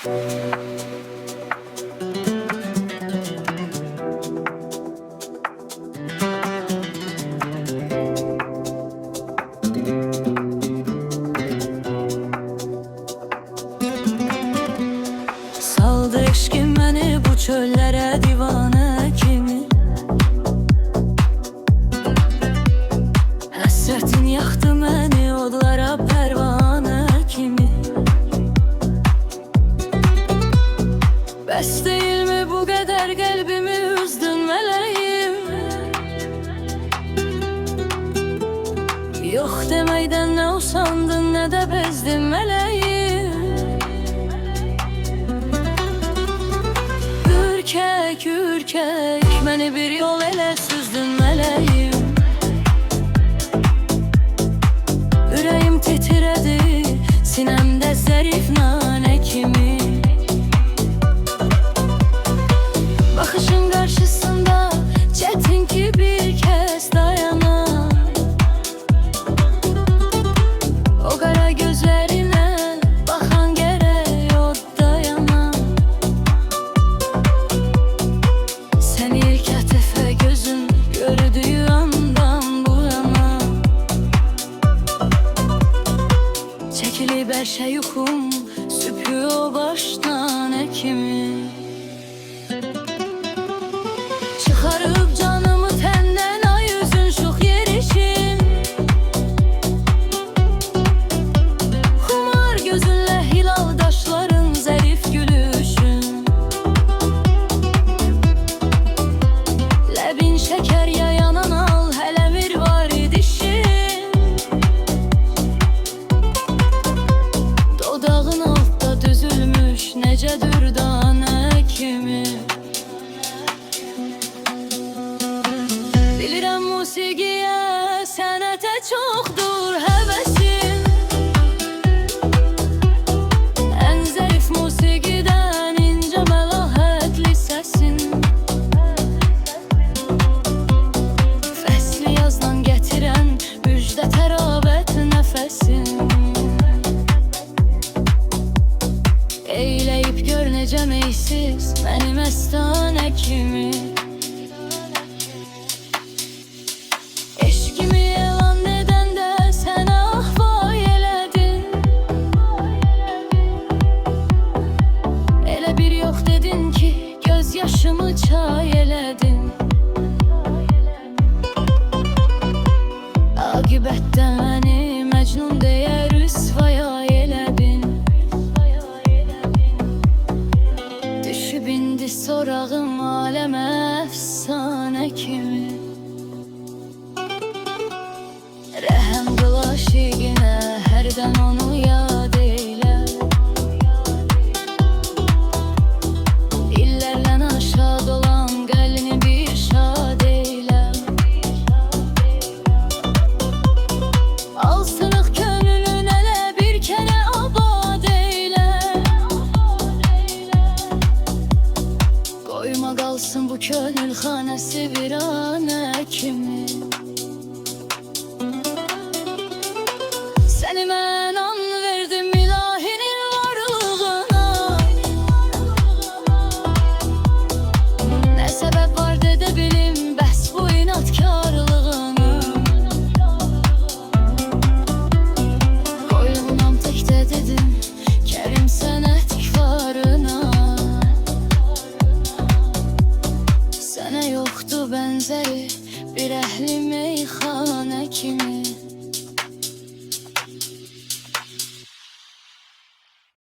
Saldı eşkin beni bu çöllere divane kimi. Həsrətin yaxdı məni odlara pərvanə kimi. Bəs deyilmi bu qədər qəlbimi üzdün mələyim? Yox deməkdən nə usandın, nə də bezdin mələyim. Ürkək, ürkək, məni bir yol elə süzdün mələyim. Ürəyim titrədi, sinəmdə zərif nanə kimi. Baxışın qarşısında çətin ki bir kəs dayanam. O qara gözlərinə baxan gərək o dayanam. Səni ilk dəfə gözüm gördüyü andan bu yana çəkilib hər şey yuxum, süpürüb o başdan kimi. Çıxarıb canımı təndən ay üzün şux yerişim. Xumar gözünlə hilal daşların zərif gülüşün. Ləbin şəkər yayanan al, hələ bir var idişin. Dodağın altda düzülmüş necə dürdanə kimi. Bilirəm musiqiyə, sənətə çoxdur həvəsin. Ən zərif musiqidən incə məlahətli səsin. Fəsli yazdan gətirən müjdə tərabət nəfəsin. Eyləyib gör necə meysiz mənim əstanə kimi. Eşqimi elan edəndə sənə ahvay elədin. Elə bir yox dedin ki göz yaşımı çay elədin. Aqibətdə məni Məcnun deyə rüsvaya elədin. Düşüb indi sorağım aləmə əfsanə kimi. Rəhəm qıl aşiqinə, hərdən onu yad eylə. İllərlə aşad olan qəlbini bir şad eylə. Al sınıq könlünün ələ bir kənə abad eylə. Qoyma qalsın bu könül xanəsi viranə kimi. Səni mən an verdim ilahinin varlığına. Nə səbəb var dedə bilim bəs bu inatkarlığını. Qoyulmam təkdə dedim kərim sənətkarına. Sənə yoxdur bənzəri bir əhli meyxanə kimi.